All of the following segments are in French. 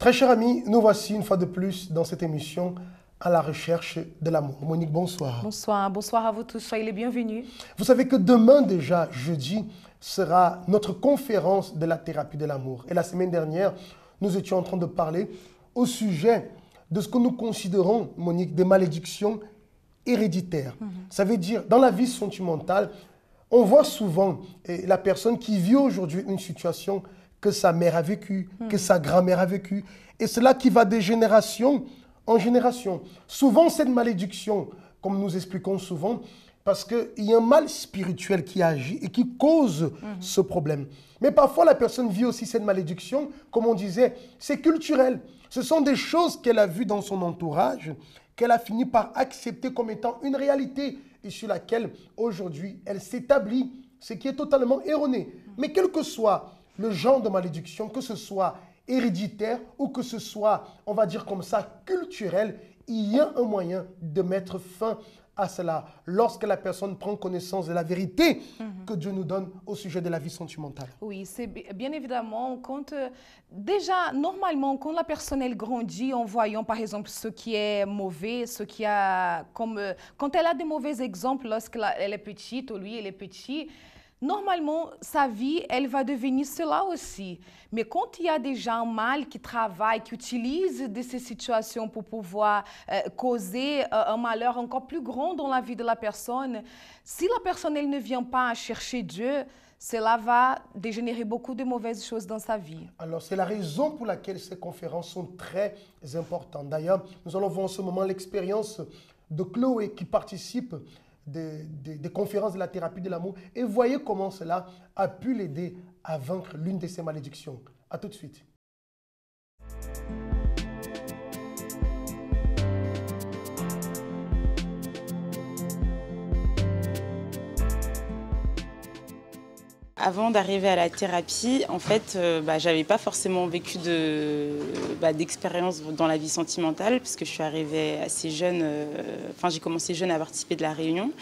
Très chers amis, nous voici une fois de plus dans cette émission à la recherche de l'amour. Monique, bonsoir. Bonsoir, bonsoir à vous tous, soyez les bienvenus. Vous savez que demain déjà, jeudi, sera notre conférence de la thérapie de l'amour. Et la semaine dernière, nous étions en train de parler au sujet de ce que nous considérons, Monique, des malédictions héréditaires. Ça veut dire, dans la vie sentimentale, on voit souvent la personne qui vit aujourd'hui une situation que sa mère a vécue, que sa grand-mère a vécue, et cela qui va de génération en génération. Souvent, cette malédiction, comme nous expliquons souvent, parce qu'il y a un mal spirituel qui agit et qui cause ce problème. Mais parfois, la personne vit aussi cette malédiction, comme on disait, c'est culturel. Ce sont des choses qu'elle a vues dans son entourage, qu'elle a fini par accepter comme étant une réalité et sur laquelle, aujourd'hui, elle s'établit, ce qui est totalement erroné. Mais quel que soit le genre de malédiction, que ce soit héréditaire ou que ce soit, on va dire comme ça, culturel, il y a un moyen de mettre fin à cela lorsque la personne prend connaissance de la vérité que Dieu nous donne au sujet de la vie sentimentale. Oui, c'est bien évidemment quand, déjà, normalement, quand la personne elle grandit en voyant par exemple ce qui est mauvais, ce qui a, comme, quand elle a des mauvais exemples lorsqu'elle est petite ou lui, elle est petit, normalement, sa vie, elle va devenir cela aussi. Mais quand il y a déjà un mal qui travaille, qui utilise de ces situations pour pouvoir causer un malheur encore plus grand dans la vie de la personne, si la personne elle ne vient pas chercher Dieu, cela va dégénérer beaucoup de mauvaises choses dans sa vie. Alors, c'est la raison pour laquelle ces conférences sont très importantes. D'ailleurs, nous allons voir en ce moment l'expérience de Chloé qui participe des conférences de la thérapie de l'amour et voyez comment cela a pu l'aider à vaincre l'une de ces malédictions. A tout de suite. Avant d'arriver à la thérapie, en fait, j'avais pas forcément vécu d'expérience dans la vie sentimentale, puisque je suis arrivée assez jeune, j'ai commencé jeune à participer de la Réunion.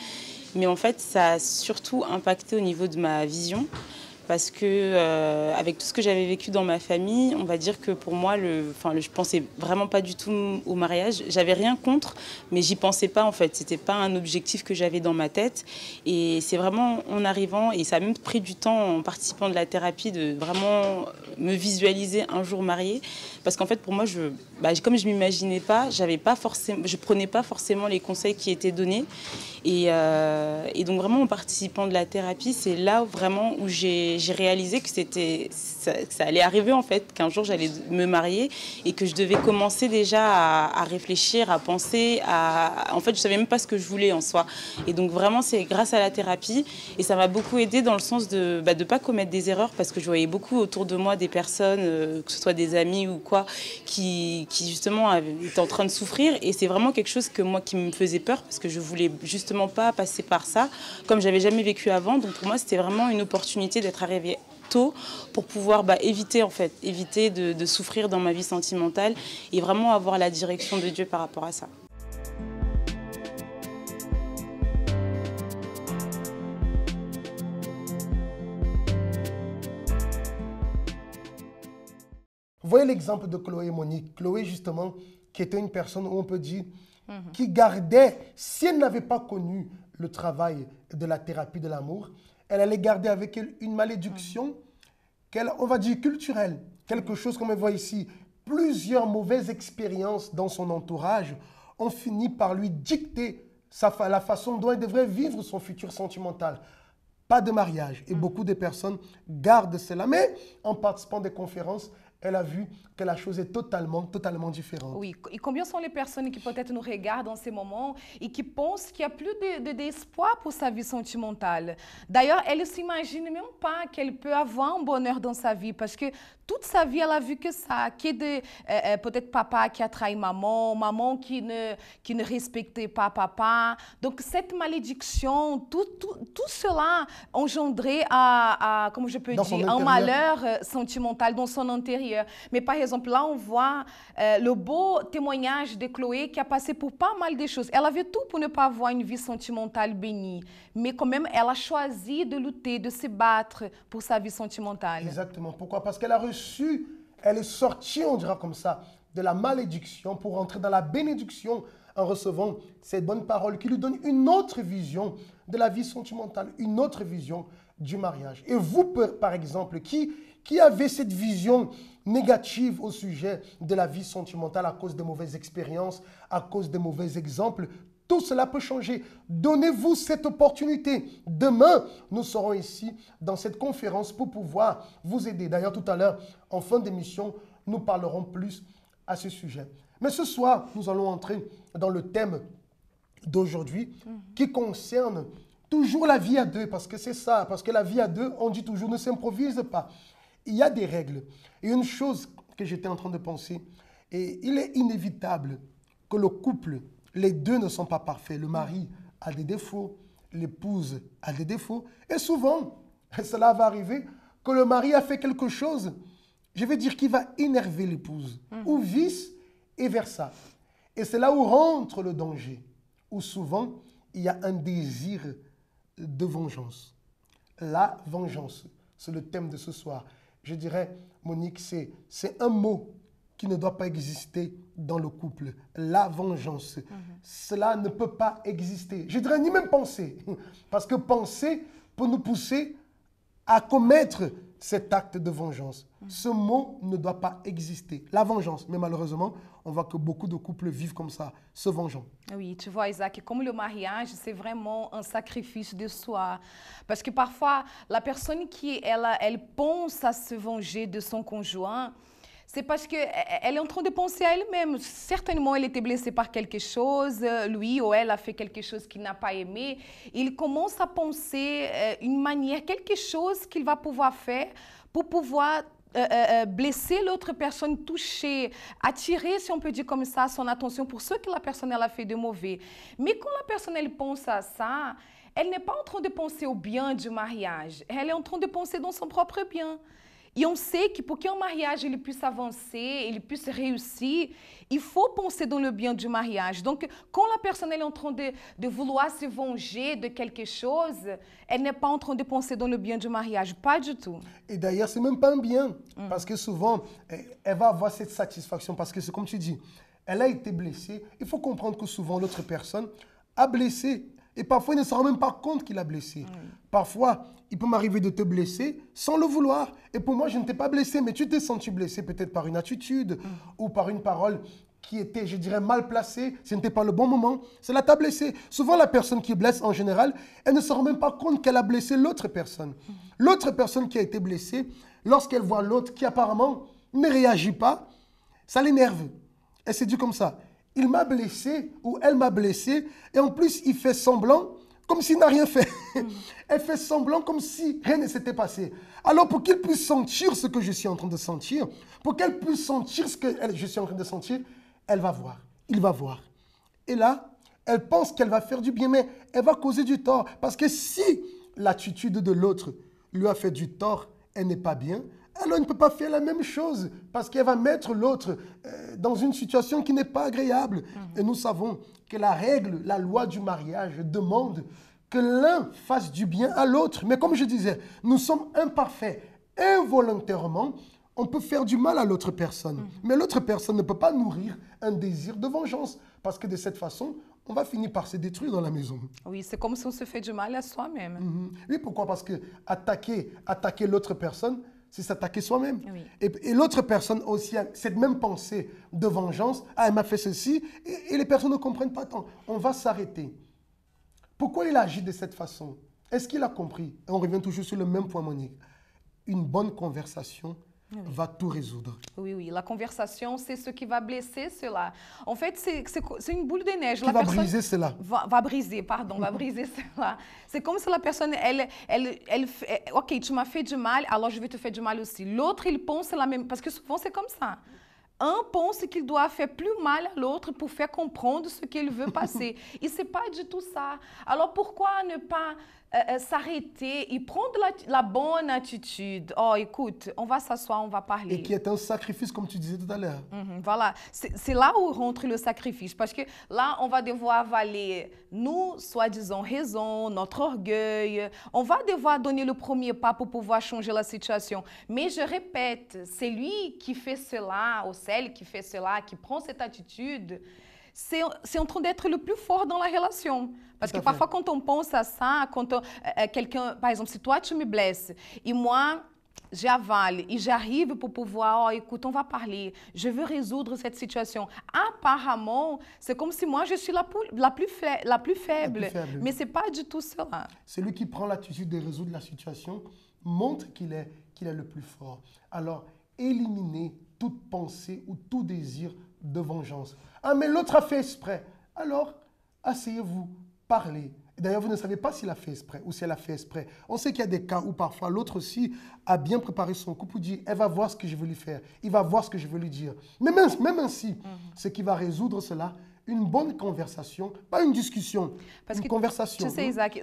Mais en fait, ça a surtout impacté au niveau de ma vision, parce que avec tout ce que j'avais vécu dans ma famille, on va dire que pour moi, je pensais vraiment pas du tout au mariage. J'avais rien contre, mais j'y pensais pas en fait. C'était pas un objectif que j'avais dans ma tête. Et c'est vraiment en arrivant, et ça a même pris du temps en participant de la thérapie, de vraiment me visualiser un jour mariée. Parce qu'en fait, pour moi, comme je m'imaginais pas, je prenais pas forcément les conseils qui étaient donnés. Et donc vraiment en participant de la thérapie, c'est là vraiment où j'ai réalisé que ça allait arriver en fait, qu'un jour j'allais me marier et que je devais commencer déjà à réfléchir, à penser, en fait je savais même pas ce que je voulais en soi. Et donc vraiment c'est grâce à la thérapie et ça m'a beaucoup aidé dans le sens de pas commettre des erreurs, parce que je voyais beaucoup autour de moi des personnes, que ce soit des amis ou quoi, qui justement étaient en train de souffrir, et c'est vraiment quelque chose qui me faisait peur, parce que je voulais justement pas passer par ça, comme j'avais jamais vécu avant. Donc pour moi c'était vraiment une opportunité d'être arrivée tôt pour pouvoir éviter de souffrir dans ma vie sentimentale et vraiment avoir la direction de Dieu par rapport à ça. Vous voyez l'exemple de Chloé et Monique. Chloé, justement, qui était une personne où on peut dire, qui gardait, si elle n'avait pas connu le travail de la thérapie de l'amour, elle allait garder avec elle une malédiction, on va dire culturelle. Quelque chose comme on voit ici. Plusieurs mauvaises expériences dans son entourage ont fini par lui dicter la façon dont elle devrait vivre son futur sentimental. Pas de mariage. Et beaucoup de personnes gardent cela. Mais en participant des conférences, elle a vu que la chose est totalement différente. Oui, et combien sont les personnes qui peut-être nous regardent en ces moments et qui pensent qu'il n'y a plus d'espoir pour sa vie sentimentale. D'ailleurs, elles ne s'imaginent même pas qu'elle peut avoir un bonheur dans sa vie, parce que toute sa vie, elle a vu que ça, peut-être papa qui a trahi maman, maman qui ne respectait pas papa. Donc, cette malédiction, tout cela engendrait comme je peux dire, un malheur sentimental dans son intérieur. Mais par exemple, là, on voit le beau témoignage de Chloé qui a passé pour pas mal de choses. Elle avait tout pour ne pas avoir une vie sentimentale bénie. Mais quand même, elle a choisi de lutter, de se battre pour sa vie sentimentale. Exactement. Pourquoi? Parce qu'elle a reçu Elle est sortie, on dira comme ça, de la malédiction pour entrer dans la bénédiction en recevant cette bonne parole qui lui donne une autre vision de la vie sentimentale, une autre vision du mariage. Et vous, par exemple, qui avez cette vision négative au sujet de la vie sentimentale à cause de mauvaises expériences, à cause de mauvais exemples, tout cela peut changer. Donnez-vous cette opportunité. Demain, nous serons ici dans cette conférence pour pouvoir vous aider. D'ailleurs, tout à l'heure, en fin d'émission, nous parlerons plus à ce sujet. Mais ce soir, nous allons entrer dans le thème d'aujourd'hui qui concerne toujours la vie à deux, parce que c'est ça, parce que la vie à deux, on dit toujours, ne s'improvise pas. Il y a des règles. Et une chose que j'étais en train de penser, et il est inévitable que le couple, les deux ne sont pas parfaits. Le mari a des défauts, l'épouse a des défauts. Et souvent, cela va arriver que le mari a fait quelque chose, je vais dire, qui va énerver l'épouse, ou vice et versa. Et c'est là où rentre le danger, où souvent, il y a un désir de vengeance. La vengeance, c'est le thème de ce soir. Je dirais, Monique, c'est un mot qui ne doit pas exister dans le couple. La vengeance. Cela ne peut pas exister. Je dirais ni même penser. Parce que penser peut nous pousser à commettre cet acte de vengeance. Ce mot ne doit pas exister. La vengeance. Mais malheureusement, on voit que beaucoup de couples vivent comme ça, se vengeant. Oui, tu vois, Isaac, comme le mariage, c'est vraiment un sacrifice de soi. Parce que parfois, la personne qui, elle pense à se venger de son conjoint, c'est parce qu'elle est en train de penser à elle-même. Certainement, elle était blessée par quelque chose, lui ou elle a fait quelque chose qu'il n'a pas aimé. Il commence à penser une manière, quelque chose qu'il va pouvoir faire pour pouvoir blesser l'autre personne, toucher, attirer, si on peut dire comme ça, son attention pour ce que la personne elle a fait de mauvais. Mais quand la personne elle pense à ça, elle n'est pas en train de penser au bien du mariage. Elle est en train de penser dans son propre bien. Et on sait que pour qu'un mariage ele puisse avancer, ele puisse réussir, il faut penser dans le bien du mariage. Donc, quand la personne elle est en train de vouloir se venger de quelque chose, elle n'est pas en train de penser dans le bien du mariage, pas du tout. Et d'ailleurs, ce n'est même pas un bien, parce que souvent, elle va avoir cette satisfaction, parce que c'est comme tu dis, elle a été blessée. Il faut comprendre que souvent, l'autre personne a blessé. Et parfois, il ne se rend même pas compte qu'il a blessé. Parfois, il peut m'arriver de te blesser sans le vouloir. Et pour moi, je ne t'ai pas blessé, mais tu t'es senti blessé peut-être par une attitude ou par une parole qui était, je dirais, mal placée. Ce n'était pas le bon moment. Cela t'a blessé. Souvent, la personne qui blesse, en général, elle ne se rend même pas compte qu'elle a blessé l'autre personne. L'autre personne qui a été blessée, lorsqu'elle voit l'autre qui apparemment ne réagit pas, ça l'énerve. Elle s'est dit comme ça. Il m'a blessé ou elle m'a blessé et en plus il fait semblant comme s'il n'a rien fait. Elle fait semblant comme si rien ne s'était passé. Alors pour qu'il puisse sentir ce que je suis en train de sentir, pour qu'elle puisse sentir ce que je suis en train de sentir, elle va voir, il va voir. Et là, elle pense qu'elle va faire du bien, mais elle va causer du tort. Parce que si l'attitude de l'autre lui a fait du tort, elle n'est pas bien, alors elle ne peut pas faire la même chose parce qu'elle va mettre l'autre dans une situation qui n'est pas agréable. Et nous savons que la règle, la loi du mariage demande que l'un fasse du bien à l'autre. Mais comme je disais, nous sommes imparfaits. Involontairement, on peut faire du mal à l'autre personne. Mais l'autre personne ne peut pas nourrir un désir de vengeance parce que de cette façon, on va finir par se détruire dans la maison. Oui, c'est comme si on se fait du mal à soi-même. Oui, pourquoi? Parce que attaquer l'autre personne, c'est s'attaquer soi-même. Oui. Et l'autre personne aussi a cette même pensée de vengeance. Ah, elle m'a fait ceci. Et les personnes ne comprennent pas tant. On va s'arrêter. Pourquoi il agit de cette façon? Est-ce qu'il a compris? Et on revient toujours sur le même point, Monique. Une bonne conversation va tout résoudre. Oui, oui. La conversation, c'est ce qui va blesser cela. En fait, c'est une boule de neige. Qui va briser cela. Va briser cela. C'est comme si la personne, ok, tu m'as fait du mal, alors je vais te faire du mal aussi. L'autre, il pense la même... Parce que souvent, c'est comme ça. Un pense qu'il doit faire plus mal à l'autre pour faire comprendre ce qu'il veut passer. Et ce n'est pas du tout ça. Alors, pourquoi ne pas s'arrêter et prendre la bonne attitude. Oh, écoute, on va s'asseoir, on va parler. Et qui est un sacrifice, comme tu disais tout à l'heure. Voilà, c'est là où rentre le sacrifice, parce que là, on va devoir avaler nous, soi-disant, raison, notre orgueil. On va devoir donner le premier pas pour pouvoir changer la situation. Mais je répète, c'est lui qui fait cela, ou celle qui fait cela, qui prend cette attitude, c'est en train d'être le plus fort dans la relation. Parce que parfois, quand on pense à ça, quand quelqu'un, par exemple, si toi, tu me blesses, et moi, j'avale et j'arrive pour pouvoir, oh, écoute, on va parler, je veux résoudre cette situation. Apparemment, c'est comme si moi, je suis la plus faible. Mais ce n'est pas du tout cela. Celui qui prend l'attitude de résoudre la situation montre qu'il est le plus fort. Alors, éliminez toute pensée ou tout désir de vengeance. Ah, mais l'autre a fait exprès. Alors, asseyez-vous, parlez. D'ailleurs, vous ne savez pas s'il a fait exprès ou si elle a fait exprès. On sait qu'il y a des cas où parfois l'autre aussi a bien préparé son coup pour dire, elle va voir ce que je veux lui faire, il va voir ce que je veux lui dire. Mais même ainsi, ce qui va résoudre cela, une bonne conversation, pas une discussion, une conversation. Tu sais, Isaac,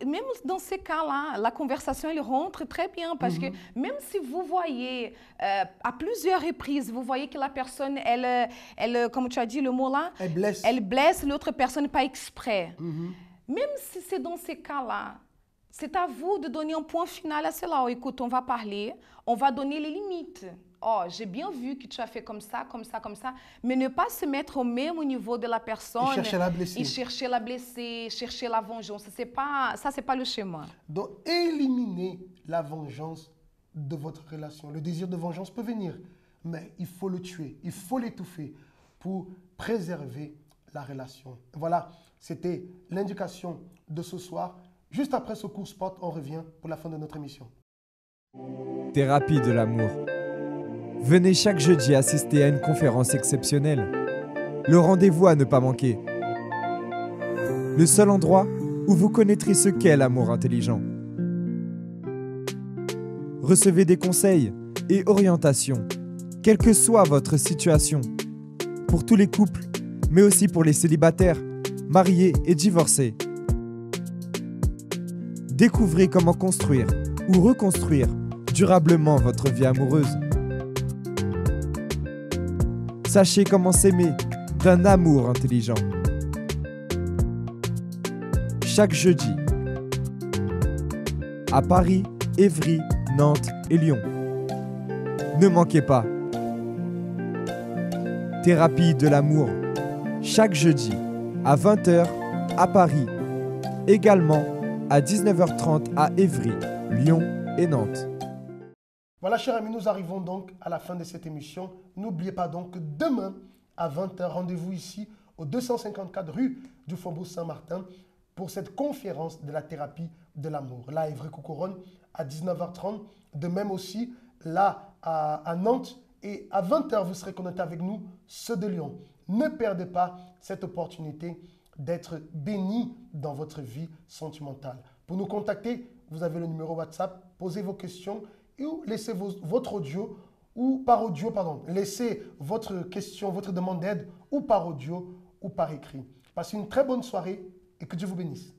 même dans ces cas-là, la conversation, elle rentre très bien parce que même si vous voyez à plusieurs reprises, vous voyez que la personne, elle comme tu as dit le mot là, elle blesse l'autre personne pas exprès. Même si c'est dans ces cas-là, c'est à vous de donner un point final à cela. Oh, écoute, on va parler, on va donner les limites. Oh, j'ai bien vu que tu as fait comme ça, mais ne pas se mettre au même niveau de la personne et chercher la blesser, chercher la vengeance. C'est pas le schéma. Donc, éliminez la vengeance de votre relation. Le désir de vengeance peut venir, mais il faut le tuer, il faut l'étouffer pour préserver la relation. Voilà, c'était l'indication de ce soir. Juste après ce cours sport, on revient pour la fin de notre émission. Thérapie de l'amour. Venez chaque jeudi assister à une conférence exceptionnelle. Le rendez-vous à ne pas manquer. Le seul endroit où vous connaîtrez ce qu'est l'amour intelligent. Recevez des conseils et orientations, quelle que soit votre situation. Pour tous les couples, mais aussi pour les célibataires, mariés et divorcés. Découvrez comment construire ou reconstruire durablement votre vie amoureuse. Sachez comment s'aimer d'un amour intelligent. Chaque jeudi, à Paris, Évry, Nantes et Lyon. Ne manquez pas. Thérapie de l'amour, chaque jeudi à 20 h à Paris. Également à 19 h 30 à Évry, Lyon et Nantes. Voilà, chers amis, nous arrivons donc à la fin de cette émission. N'oubliez pas donc que demain, à 20 h, rendez-vous ici au 254 rue du Faubourg Saint-Martin pour cette conférence de la thérapie de l'amour. Là, à Évry-Couronne, à 19 h 30. De même aussi, là, à Nantes. Et à 20 h, vous serez connectés avec nous, ceux de Lyon. Ne perdez pas cette opportunité d'être béni dans votre vie sentimentale. Pour nous contacter, vous avez le numéro WhatsApp. Posez vos questions ou laissez votre audio ou par audio, pardon. Laissez votre question, votre demande d'aide ou par audio ou par écrit. Passez une très bonne soirée et que Dieu vous bénisse.